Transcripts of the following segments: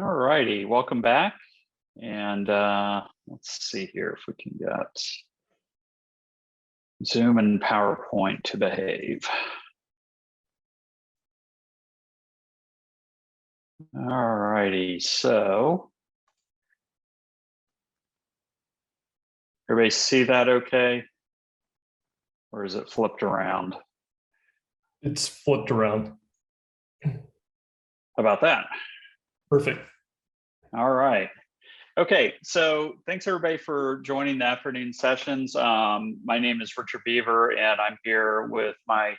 All righty, welcome back. And let's see here if we can get Zoom and PowerPoint to behave. All righty, so everybody see that okay? Or is it flipped around? It's flipped around. How about that? Perfect. All right. Okay, so thanks everybody for joining the afternoon sessions. My name is Richard Beaver, and I'm here with my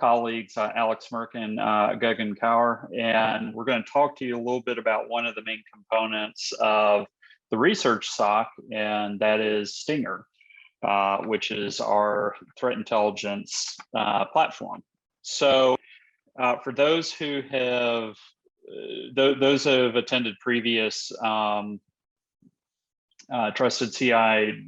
colleagues, Alex Merkin, Gagan Kaur, and we're going to talk to you a little bit about one of the main components of the research SOC, and that is STINGAR, which is our threat intelligence platform. So for those who have those who have attended previous Trusted CI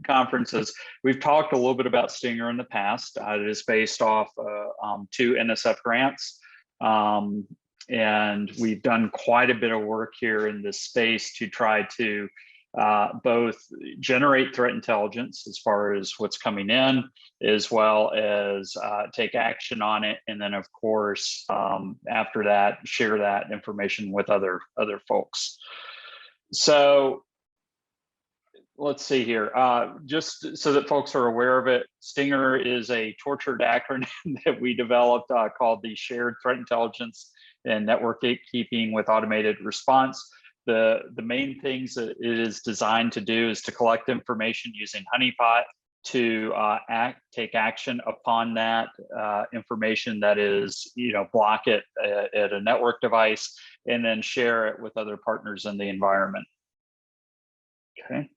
conferences, we've talked a little bit about STINGAR in the past. It is based off 2 NSF grants. And we've done quite a bit of work here in this space to try to both generate threat intelligence as far as what's coming in, as well as take action on it. And then of course, after that, share that information with other folks. So let's see here, just so that folks are aware of it, STINGAR is a tortured acronym that we developed called the Shared Threat Intelligence and Network Gatekeeping with Automated Response. The main things that it is designed to do is to collect information using Honeypot to take action upon that information that is, block it at a network device, and then share it with other partners in the environment. Okay.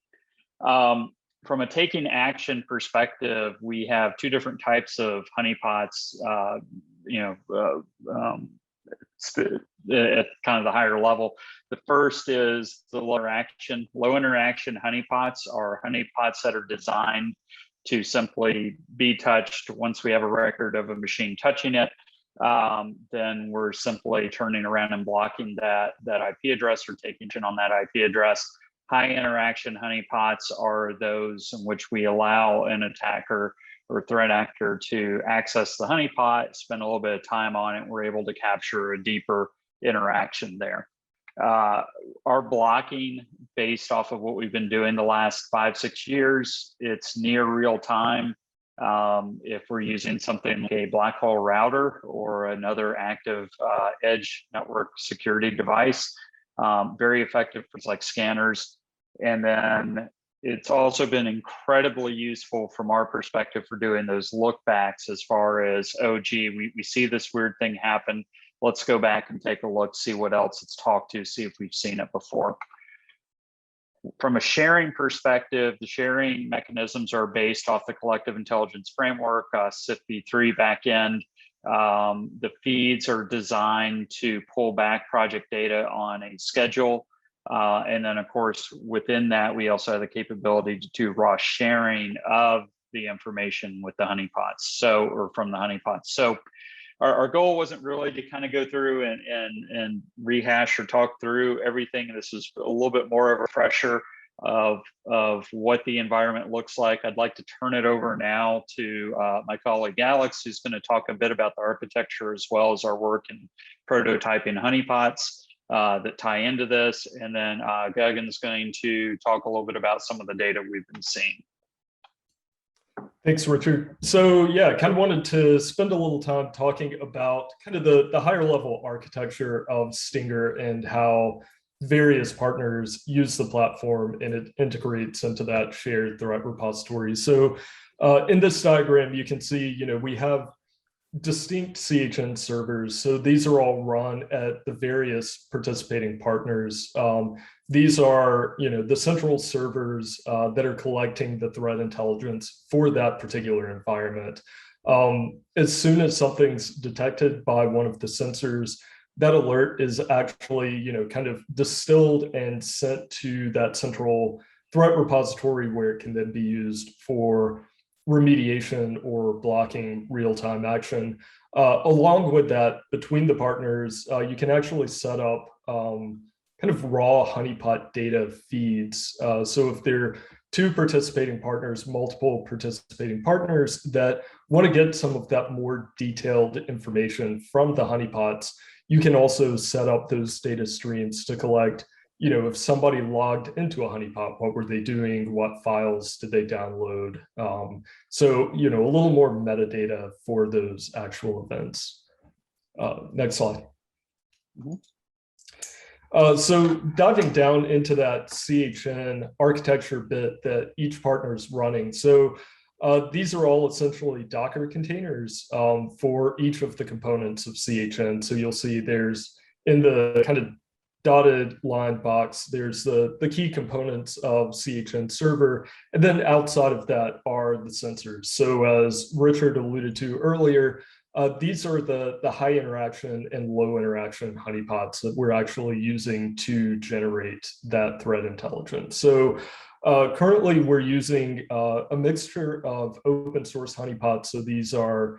From a taking action perspective, we have 2 different types of honeypots, at kind of the higher level. The first is the low interaction honeypots are honeypots that are designed to simply be touched. Once we have a record of a machine touching it, then we're simply turning around and blocking that IP address or taking action on that IP address. High interaction honeypots are those in which we allow an attacker or threat actor to access the honeypot, spend a little bit of time on it, we're able to capture a deeper interaction there. Our blocking, based off of what we've been doing the last 5-6 years, it's near real time. If we're using something like a black hole router or another active edge network security device, very effective for like scanners. And then it's also been incredibly useful from our perspective for doing those look backs as far as, oh, gee, we see this weird thing happen. Let's go back and take a look, see what else it's talked to, see if we've seen it before. From a sharing perspective, the sharing mechanisms are based off the collective intelligence framework, CIFP3 backend. The feeds are designed to pull back project data on a schedule. And then of course, within that, we also have the capability to do raw sharing of the information with the honeypots, or from the honeypots. So our goal wasn't really to kind of go through and rehash or talk through everything. This is a little bit more of a refresher of what the environment looks like. I'd like to turn it over now to my colleague Alex, who's going to talk a bit about the architecture as well as our work in prototyping honeypots that tie into this. And then Gagan's going to talk a little bit about some of the data we've been seeing. Thanks, Richard. So yeah, kind of wanted to spend a little time talking about kind of the higher level architecture of STINGAR and how various partners use the platform and it integrates into that shared threat repository. So in this diagram, you can see, we have distinct CHN servers. So these are all run at the various participating partners. These are, the central servers that are collecting the threat intelligence for that particular environment. As soon as something's detected by one of the sensors, that alert is actually, kind of distilled and sent to that central threat repository where it can then be used for remediation or blocking real-time action. Along with that, between the partners, you can actually set up kind kind of raw honeypot data feeds. So if there are two participating partners, multiple participating partners that want to get some of that more detailed information from the honeypots, you can also set up those data streams to collect, if somebody logged into a honeypot, what were they doing? What files did they download? So, a little more metadata for those actual events. Next slide. So diving down into that CHN architecture bit that each partner is running. So these are all essentially Docker containers for each of the components of CHN. So you'll see there's in the kind of dotted line box, there's the key components of CHN server. And then outside of that are the sensors. So as Richard alluded to earlier, these are the high interaction and low interaction honeypots that we're actually using to generate that threat intelligence. So currently we're using a mixture of open source honeypots. So these are,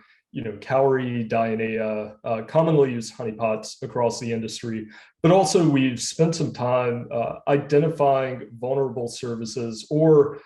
Cowrie, Dionea, commonly used honeypots across the industry. But also we've spent some time identifying vulnerable services or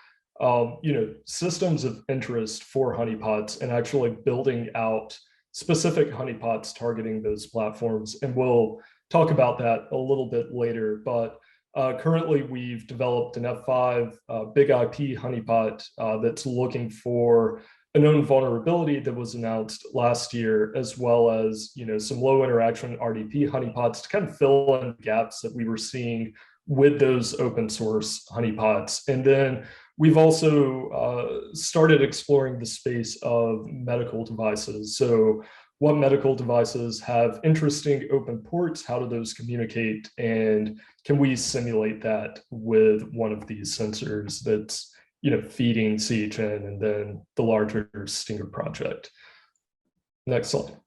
systems of interest for honeypots and actually building out specific honeypots targeting those platforms. And we'll talk about that a little bit later. But currently we've developed an F5 big IP honeypot that's looking for a known vulnerability that was announced last year, as well as some low interaction RDP honeypots to kind of fill in gaps that we were seeing with those open source honeypots. And then we've also started exploring the space of medical devices. So what medical devices have interesting open ports? How do those communicate? And can we simulate that with one of these sensors that's feeding CHN and then the larger STINGAR project? Next slide.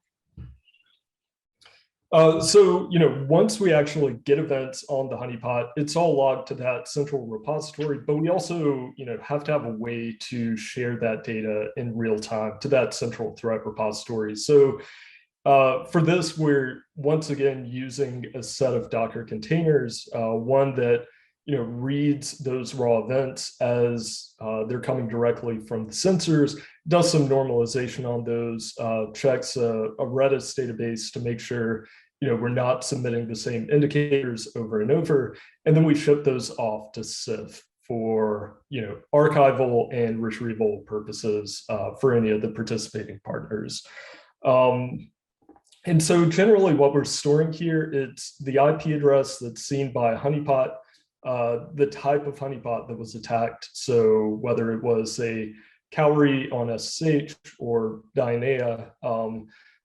So, once we actually get events on the honeypot, it's all logged to that central repository, but we also, have to have a way to share that data in real time to that central threat repository. So for this, we're once again using a set of Docker containers, one that, reads those raw events as they're coming directly from the sensors, does some normalization on those, checks a Redis database to make sure we're not submitting the same indicators over and over, and then we ship those off to CIF for archival and retrieval purposes for any of the participating partners. And so generally what we're storing here, it's the IP address that's seen by a honeypot, the type of honeypot that was attacked. So whether it was a Cowrie on SSH or Dionea,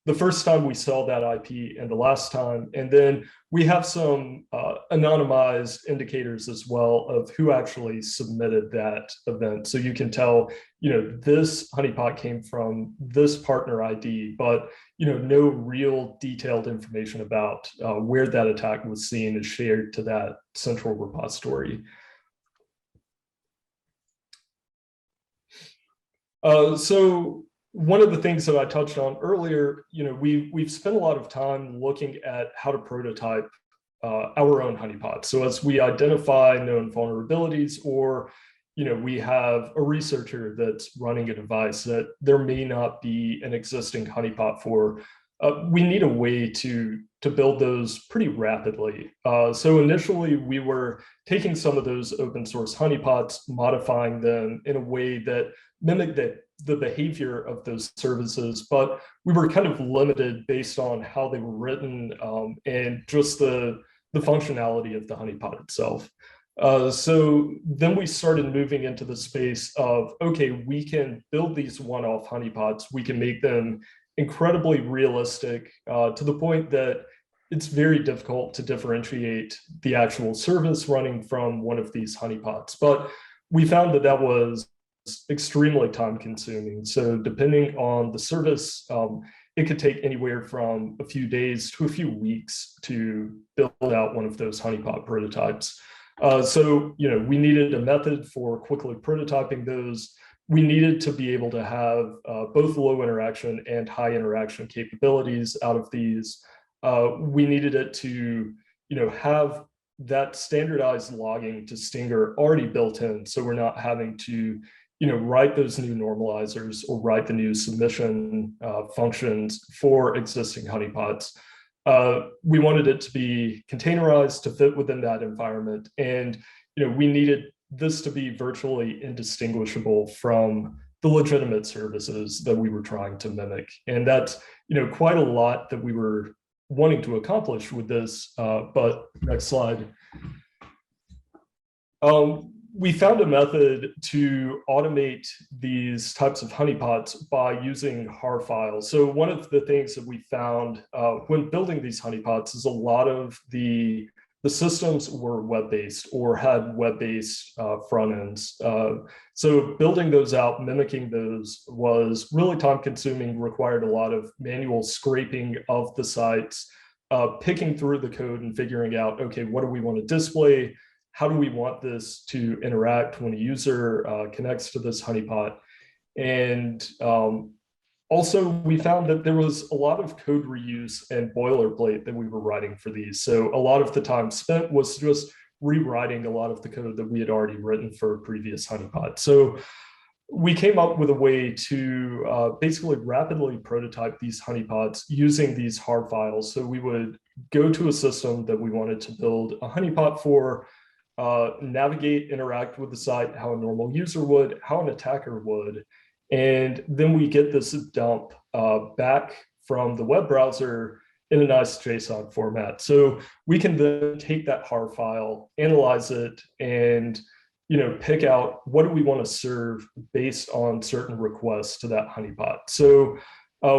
the first time we saw that IP and the last time. And then we have some anonymized indicators as well of who actually submitted that event. So you can tell, this honeypot came from this partner ID, but no real detailed information about where that attack was seen is shared to that central repository. So one of the things that I touched on earlier, we've spent a lot of time looking at how to prototype our own honeypot. So as we identify known vulnerabilities, or we have a researcher that's running a device that there may not be an existing honeypot for, we need a way to build those pretty rapidly. So initially we were taking some of those open source honeypots, modifying them in a way that mimicked the behavior of those services, but we were kind of limited based on how they were written and just the functionality of the honeypot itself. So then we started moving into the space of, okay, we can build these one-off honeypots. We can make them incredibly realistic to the point that it's very difficult to differentiate the actual service running from one of these honeypots. But we found that that was extremely time consuming. So depending on the service, it could take anywhere from a few days to a few weeks to build out one of those honeypot prototypes. So, we needed a method for quickly prototyping those. We needed to be able to have both low interaction and high interaction capabilities out of these. We needed it to, have that standardized logging to Stinger already built in, so we're not having to, write those new normalizers or write the new submission functions for existing honeypots. We wanted it to be containerized to fit within that environment, and we needed this to be virtually indistinguishable from the legitimate services that we were trying to mimic. And that's quite a lot that we were wanting to accomplish with this. But next slide. We found a method to automate these types of honeypots by using HAR files. So one of the things that we found when building these honeypots is a lot of the systems were web-based or had web-based front ends. So building those out, mimicking those was really time consuming, required a lot of manual scraping of the sites, picking through the code and figuring out, okay, what do we want to display? How do we want this to interact when a user connects to this honeypot? And also, we found that there was a lot of code reuse and boilerplate that we were writing for these. So a lot of the time spent was just rewriting a lot of the code that we had already written for previous honeypots. So we came up with a way to basically rapidly prototype these honeypots using these HAR files. So we would go to a system that we wanted to build a honeypot for, navigate, interact with the site, how a normal user would, how an attacker would. And then we get this dump back from the web browser in a nice JSON format. So we can then take that HAR file, analyze it, and pick out what do we want to serve based on certain requests to that honeypot. So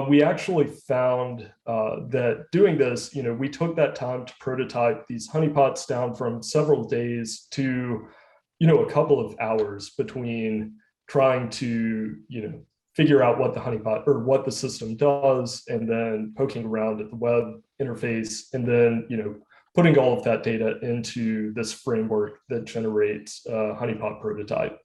we actually found that doing this, we took that time to prototype these honeypots down from several days to, a couple of hours between trying to, figure out what the honeypot or what the system does, and then poking around at the web interface, and then, putting all of that data into this framework that generates a honeypot prototype.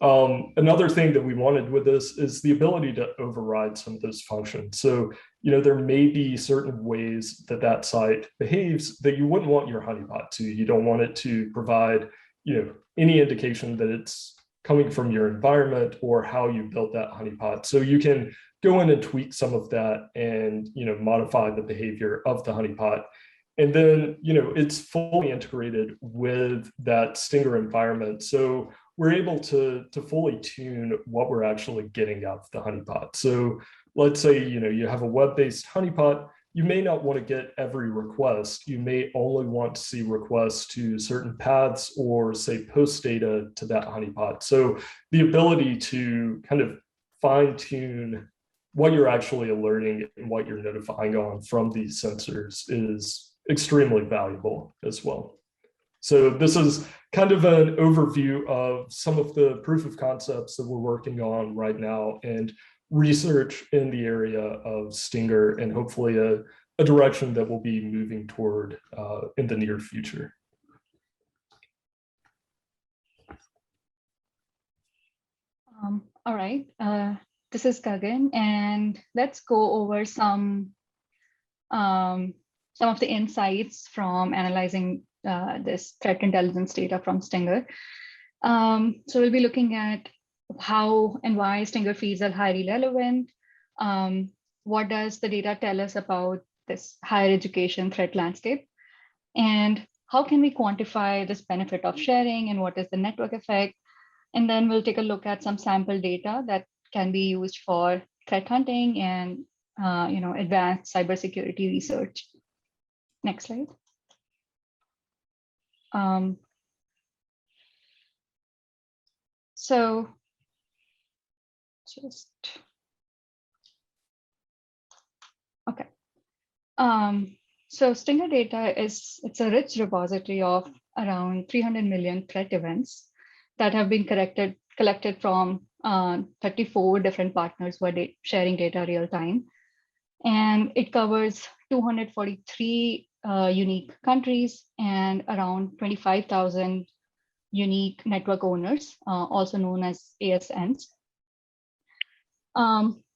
Another thing that we wanted with this is the ability to override some of those functions. So, there may be certain ways that that site behaves that you wouldn't want your honeypot to. You don't want it to provide, any indication that it's coming from your environment or how you built that honeypot. So you can go in and tweak some of that and, modify the behavior of the honeypot. And then, it's fully integrated with that Stinger environment. So we're able to fully tune what we're actually getting out of the honeypot. So let's say, you have a web-based honeypot, you may not want to get every request. You may only want to see requests to certain paths or say post data to that honeypot. So the ability to kind of fine tune what you're actually alerting and what you're notifying on from these sensors is extremely valuable as well. So this is kind of an overview of some of the proof of concepts that we're working on right now and research in the area of Stinger, and hopefully a direction that we'll be moving toward in the near future. All right, this is Gagan, and let's go over some of the insights from analyzing this threat intelligence data from Stinger. So we'll be looking at how and why Stinger feeds are highly relevant. What does the data tell us about this higher education threat landscape? And how can we quantify this benefit of sharing, and what is the network effect? And then we'll take a look at some sample data that can be used for threat hunting and advanced cybersecurity research. Next slide. So just, okay. So Stinger data it's a rich repository of around 300 million threat events that have been collected from 34 different partners who are sharing data real time. And it covers 243 unique countries and around 25,000 unique network owners, also known as ASNs.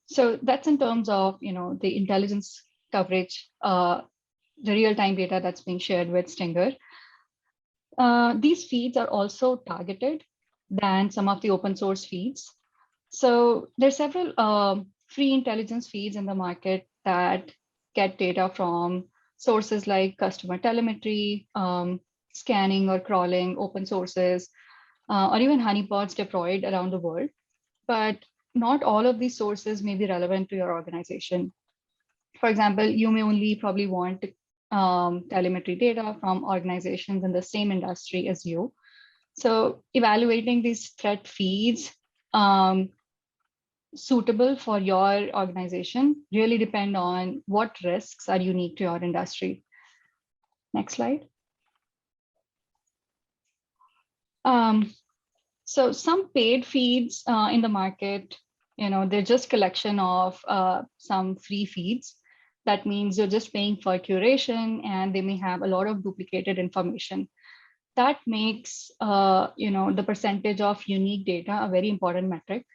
So that's in terms of the intelligence coverage, the real-time data that's being shared with Stinger. these feeds are also targeted than some of the open source feeds. So there's several free intelligence feeds in the market that get data from sources like customer telemetry, scanning or crawling open sources, or even honeypots deployed around the world. But not all of these sources may be relevant to your organization. For example, you may only probably want telemetry data from organizations in the same industry as you. So evaluating these threat feeds suitable for your organization really depend on what risks are unique to your industry. Next slide. So some paid feeds in the market, they're just collection of some free feeds. That means you're just paying for curation, and they may have a lot of duplicated information. That makes the percentage of unique data a very important metric.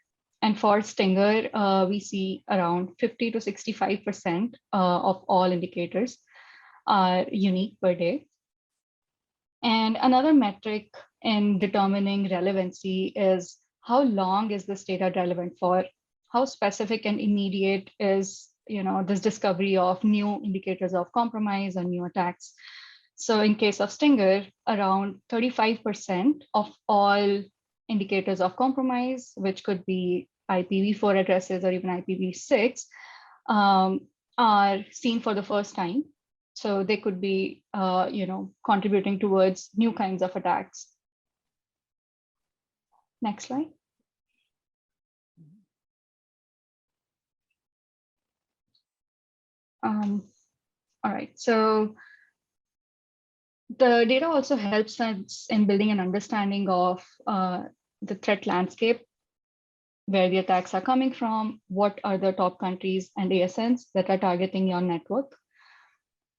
And for Stinger, we see around 50 to 65% of all indicators are unique per day. And another metric in determining relevancy is how long is this data relevant for? How specific and immediate is this discovery of new indicators of compromise or new attacks? So in case of Stinger, around 35% of all indicators of compromise, which could be IPv4 addresses or even IPv6, are seen for the first time. So they could be, contributing towards new kinds of attacks. Next slide. All right, so the data also helps us in building an understanding of the threat landscape, where the attacks are coming from, what are the top countries and ASNs that are targeting your network.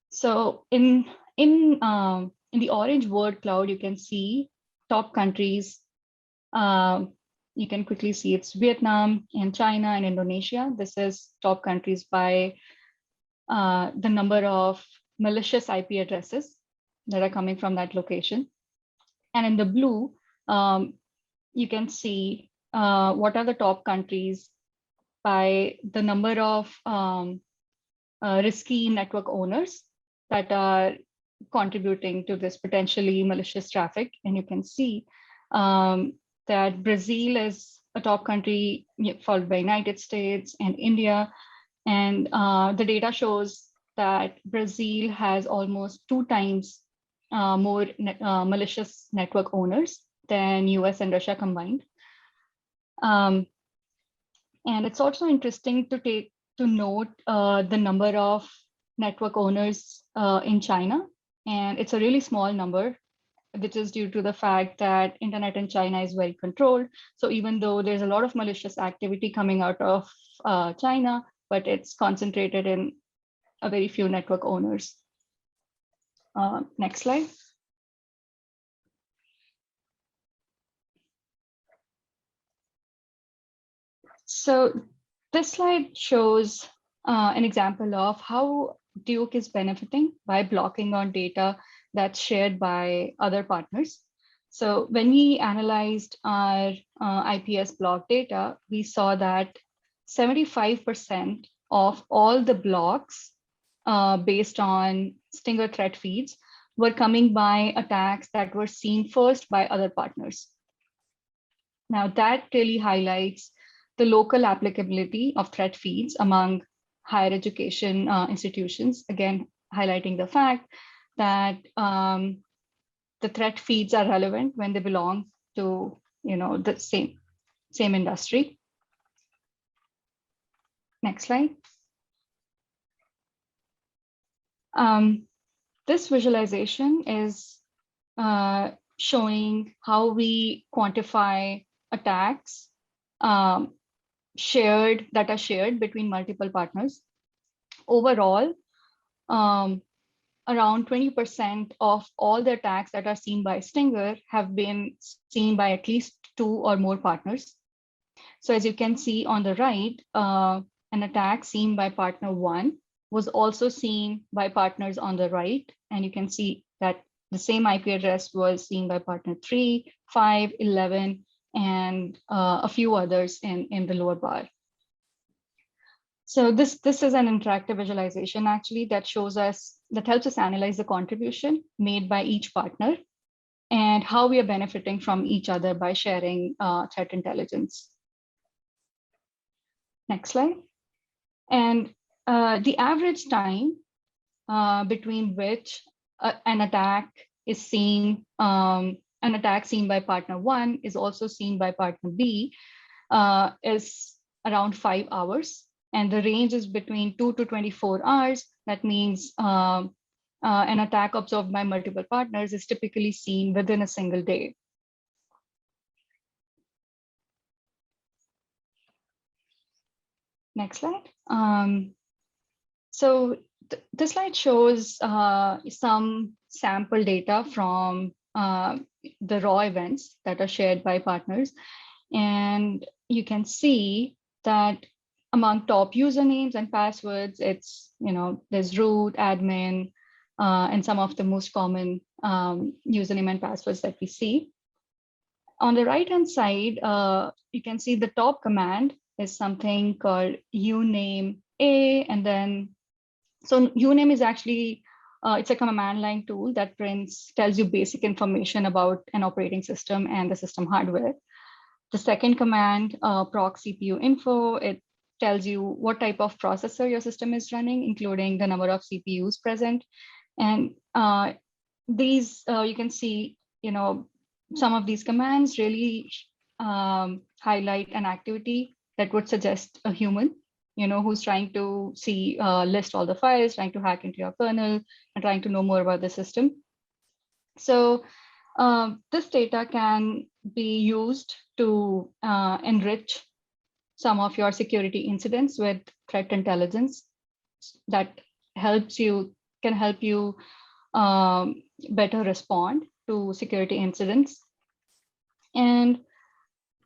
So in the orange word cloud, you can see top countries. You can quickly see it's Vietnam and China and Indonesia. This is top countries by the number of malicious IP addresses that are coming from that location. And in the blue, you can see what are the top countries by the number of risky network owners that are contributing to this potentially malicious traffic. And you can see that Brazil is a top country, followed by United States and India. And the data shows that Brazil has almost 2 times more malicious network owners than US and Russia combined. And it's also interesting to note the number of network owners in China. And it's a really small number, which is due to the fact that internet in China is very controlled. So even though there's a lot of malicious activity coming out of China, but it's concentrated in a very few network owners. Next slide. So this slide shows an example of how Duke is benefiting by blocking on data that's shared by other partners. So when we analyzed our IPS block data, we saw that 75% of all the blocks based on Stinger threat feeds were coming by attacks that were seen first by other partners. Now that really highlights the local applicability of threat feeds among higher education institutions, again, highlighting the fact that the threat feeds are relevant when they belong to the same industry. Next slide. This visualization is showing how we quantify attacks that are shared between multiple partners. Overall, around 20% of all the attacks that are seen by Stinger have been seen by at least 2 or more partners. So as you can see on the right, an attack seen by partner 1 was also seen by partners on the right. And you can see that the same IP address was seen by partner 3, 5, 11, and a few others in the lower bar. So this is an interactive visualization actually that helps us analyze the contribution made by each partner and how we are benefiting from each other by sharing threat intelligence. Next slide. And the average time between which an attack seen by partner 1 is also seen by partner B is around 5 hours. And the range is between 2 to 24 hours. That means an attack observed by multiple partners is typically seen within a single day. Next slide. So this slide shows some sample data from the raw events that are shared by partners. And you can see that among top usernames and passwords, it's, there's root, admin, and some of the most common username and passwords that we see. On the right-hand side, you can see the top command is something called uname A, and then, so uname is actually, it's a command line tool that tells you basic information about an operating system and the system hardware. The second command, proc CPU info, it tells you what type of processor your system is running, including the number of CPUs present. And these, you can see, some of these commands really highlight an activity that would suggest a human, who's trying to list all the files, trying to hack into your kernel, and trying to know more about the system. So this data can be used to enrich some of your security incidents with threat intelligence that can help you better respond to security incidents. And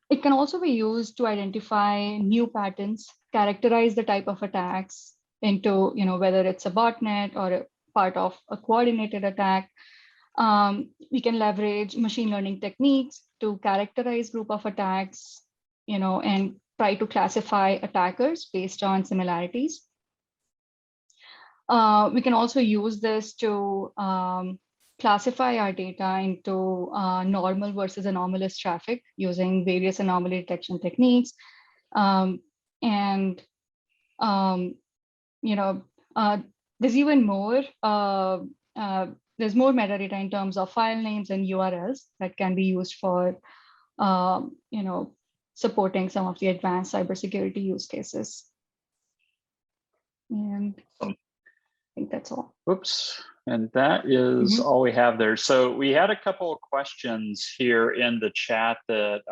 it can also be used to identify new patterns, characterize the type of attacks into, whether it's a botnet or a part of a coordinated attack. We can leverage machine learning techniques to characterize group of attacks, and try to classify attackers based on similarities. We can also use this to classify our data into normal versus anomalous traffic using various anomaly detection techniques. There's even more, there's more metadata in terms of file names and URLs that can be used for, supporting some of the advanced cybersecurity use cases. And I think that's all. Oops. And that is all we have there. So we had a couple of questions here in the chat that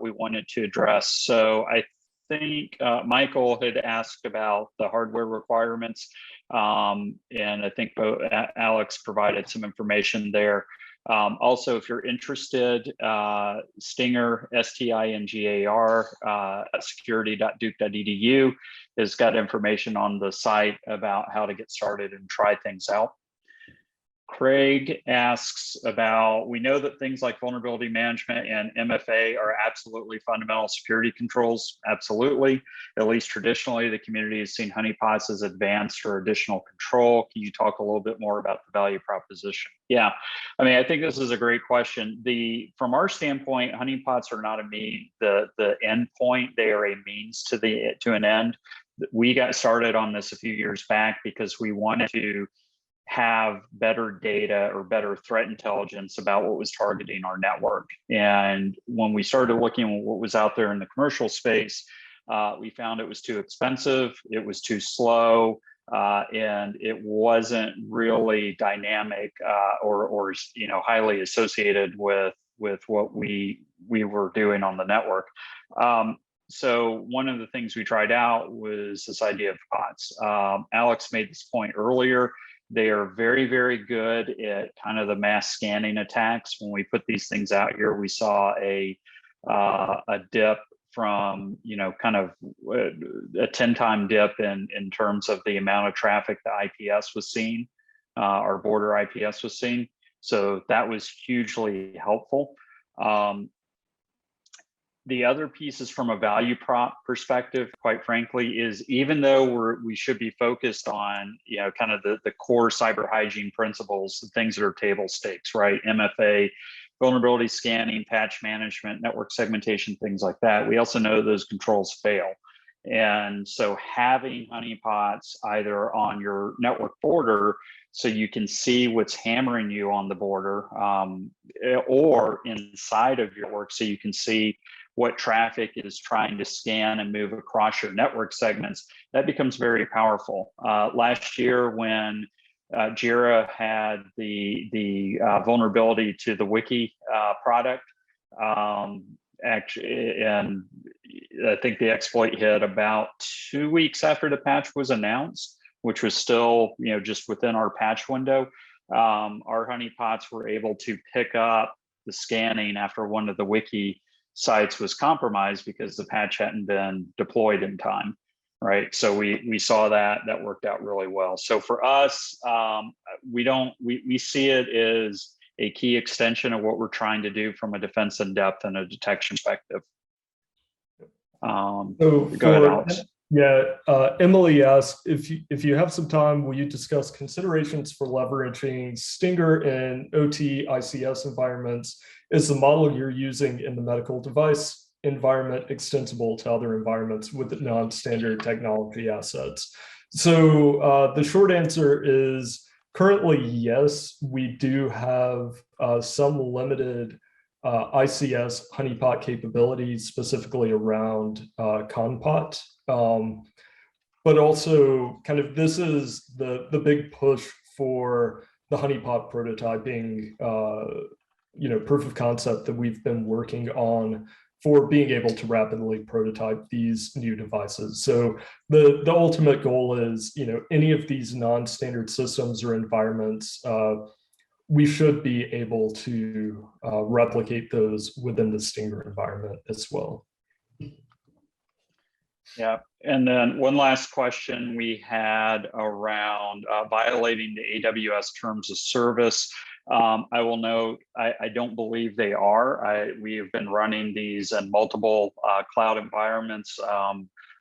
we wanted to address. So I think Michael had asked about the hardware requirements. And I think Alex provided some information there. Also, if you're interested, STINGAR, STINGAR, security.duke.edu has got information on the site about how to get started and try things out. Craig asks about, we know that things like vulnerability management and MFA are absolutely fundamental security controls. Absolutely. At least traditionally, the community has seen honeypots as advanced or additional control. Can you talk a little bit more about the value proposition? Yeah, I mean, I think this is a great question. From our standpoint, honeypots are not the end point. They are a means to an end. We got started on this a few years back because we wanted to have better data or better threat intelligence about what was targeting our network. And when we started looking at what was out there in the commercial space, we found it was too expensive, it was too slow, and it wasn't really dynamic or highly associated with what we were doing on the network. So one of the things we tried out was this idea of pots. Alex made this point earlier. They are very, very good at kind of the mass scanning attacks. When we put these things out here, we saw a dip from, kind of a 10-time dip in terms of the amount of traffic the IPS was seeing, our border IPS was seeing. So that was hugely helpful. The other pieces from a value prop perspective, quite frankly, is even though we should be focused on, kind of the core cyber hygiene principles, the things that are table stakes, right? MFA, vulnerability scanning, patch management, network segmentation, things like that. We also know those controls fail. And so having honeypots either on your network border so you can see what's hammering you on the border, or inside of your network so you can see what traffic is trying to scan and move across your network segments, that becomes very powerful. Last year when Jira had the vulnerability to the wiki product, actually, and I think the exploit hit about 2 weeks after the patch was announced, which was still, just within our patch window. Our honeypots were able to pick up the scanning after one of the wiki sites was compromised because the patch hadn't been deployed in time, right? So we saw that worked out really well. So for us, we see it as a key extension of what we're trying to do from a defense in depth and a detection perspective. So go ahead, Alex. Yeah, Emily asked, if you have some time, will you discuss considerations for leveraging Stinger in OT ICS environments? Is the model you're using in the medical device environment extensible to other environments with non-standard technology assets? So the short answer is currently, yes, we do have some limited ICS honeypot capabilities, specifically around Conpot. But also kind of this is the big push for the honeypot prototyping, proof of concept that we've been working on for being able to rapidly prototype these new devices. So the ultimate goal is, any of these non-standard systems or environments, we should be able to replicate those within the Stinger environment as well. Yeah, and then one last question we had around violating the AWS terms of service. I will note, I don't believe they are. We have been running these in multiple cloud environments.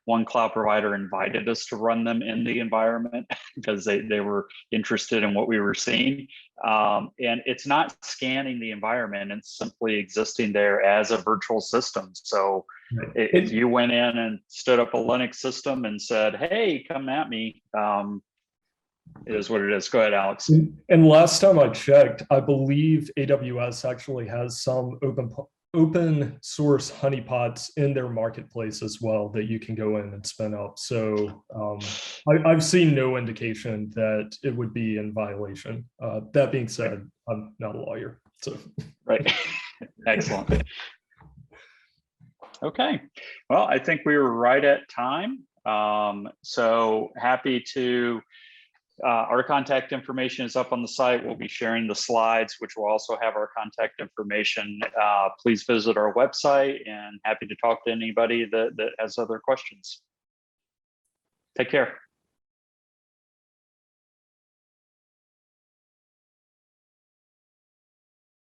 One cloud provider invited us to run them in the environment because they were interested in what we were seeing. And it's not scanning the environment, it's simply existing there as a virtual system. So if you went in and stood up a Linux system and said, hey, come at me, it is what it is. Go ahead, Alex. And last time I checked, I believe AWS actually has some open source honeypots in their marketplace as well that you can go in and spin up. So I've seen no indication that it would be in violation. That being said, I'm not a lawyer, so. Right. Excellent. Okay, well, I think we were right at time. So happy to, our contact information is up on the site. We'll be sharing the slides, which will also have our contact information. Please visit our website, and happy to talk to anybody that has other questions. Take care.